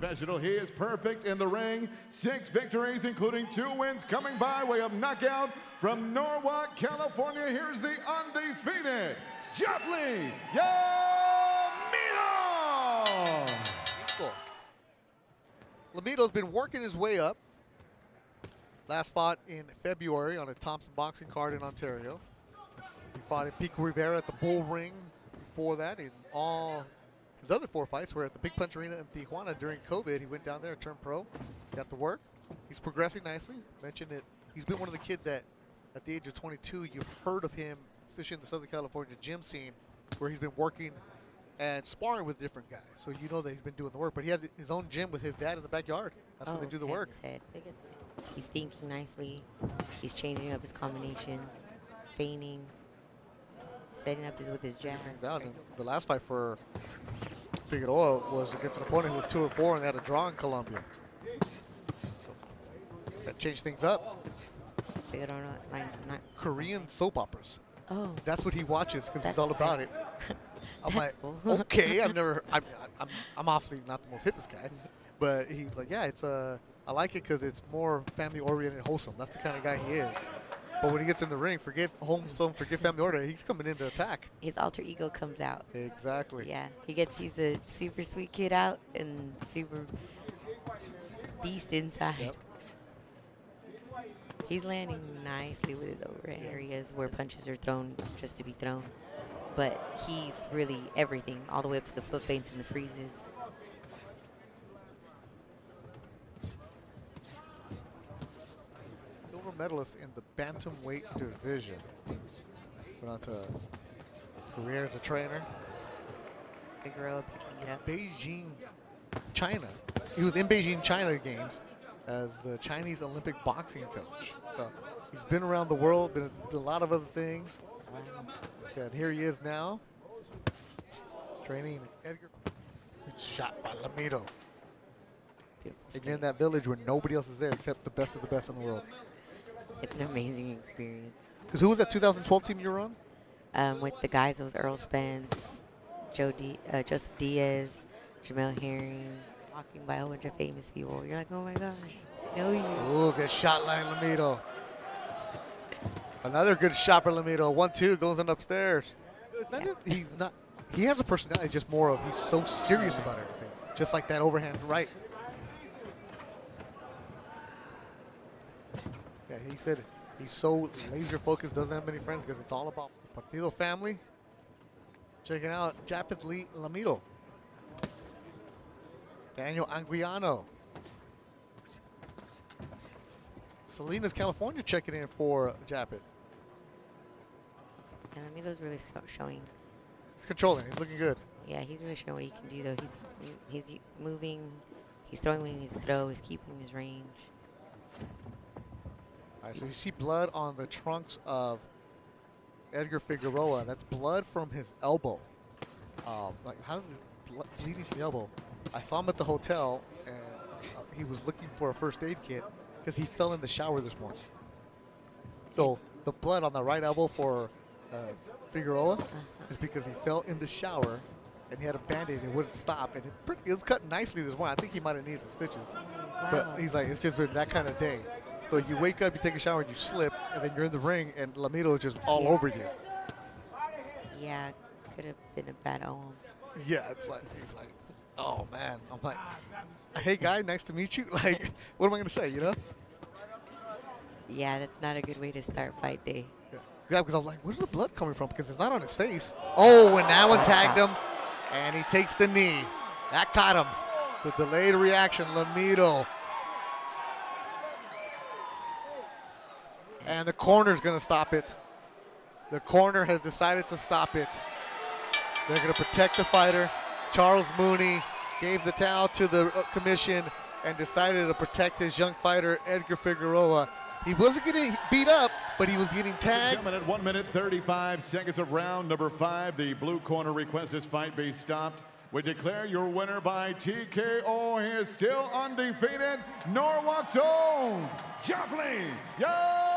professional. He is perfect in the ring. 6 victories, including 2 wins coming by way of knockout. From Norwalk, California, here's the undefeated Japhethlee Llamido! Llamido's been working his way up. Last fought in February on a Thompson boxing card in Ontario. He fought in Pico Rivera at the Bull Ring. Before that, in all his other 4 fights were at the Big Punch Arena in Tijuana during COVID. He went down there and turned pro, got to work. He's progressing nicely. Mentioned that he's been one of the kids that, at the age of 22, you've heard of him, especially in the Southern California gym scene, where he's been working and sparring with different guys. So you know that he's been doing the work. But he has his own gym with his dad in the backyard. That's where they do the work. He's thinking nicely. He's changing up his combinations, feigning, setting up with his jab. Out. And the last fight for Figueroa was against an opponent who was 2-4 and they had a draw in Colombia. So that changed things up. Figueroa, not Korean soap operas. Oh, that's what he watches because he's all about it. I'm like, cool. okay, I'm obviously not the most hippest guy, but he's like, yeah, it's I like it because it's more family oriented, wholesome. That's the kind of guy he is. But when he gets in the ring, forget wholesome, forget family oriented. He's coming in to attack. His alter ego comes out. Exactly. Yeah, he's a super sweet kid out and super beast inside. Yep. He's landing nicely with his overhand areas where punches are thrown just to be thrown. But he's really everything, all the way up to the foot feints and the freezes. Silver medalist in the bantamweight division. Went on to career as a trainer. Figueroa picking it up. Beijing, China. He was in Beijing, China games as the Chinese Olympic boxing coach. So he's been around the world, been a lot of other things. And here he is now, training Edgar. Good shot by Llamido. Again, in that village where nobody else is there except the best of the best in the world. It's an amazing experience. Because who was that 2012 team you were on? With the guys, it was Earl Spence, Joseph Diaz, Jamel Herring, walking by a whole bunch of famous people. You're like, oh my gosh, I know you. Ooh, good shot line, Llamido. Another good shot for Llamido. 1-2 goes in upstairs. He's not. He has a personality, just more of he's so serious about everything. Just like that overhand right. Yeah, he said he's so laser focused, doesn't have many friends because it's all about Partido family. Checking out Japhethlee Llamido. Daniel Anguiano. Salinas, California checking in for Japheth. And Llamido's really showing. He's controlling. He's looking good. Yeah, he's really showing what he can do, though. He's moving. He's throwing when he needs to throw. He's keeping his range. All right, so you see blood on the trunks of Edgar Figueroa. That's blood from his elbow. Like, how does it blood bleeding from the elbow? I saw him at the hotel, and he was looking for a first aid kit because he fell in the shower this morning. So the blood on the right elbow for Figueroa is because he fell in the shower and he had a Band-Aid and it wouldn't stop. And it was cut nicely this morning. I think he might have needed some stitches. Wow. But he's like, it's just been that kind of day. So you wake up, you take a shower, and you slip, and then you're in the ring, and Llamido is just all over you. Yeah, could have been a bad omen. Yeah, it's like, he's like, oh, man. I'm like, hey, guy, nice to meet you. Like, what am I going to say, you know? Yeah, that's not a good way to start fight day. Yeah, because I was like, where's the blood coming from? Because it's not on his face. Oh, and that one tagged him, and he takes the knee. That caught him. The delayed reaction, Llamido. And the corner's going to stop it. The corner has decided to stop it. They're going to protect the fighter. Charles Mooney gave the towel to the commission and decided to protect his young fighter, Edgar Figueroa. He wasn't getting beat up, but he was getting tagged. Coming at 1 minute 35 seconds of round number 5. The blue corner requests this fight be stopped. We declare your winner by TKO. He is still undefeated. Norwalk's own Japhethlee Llamido.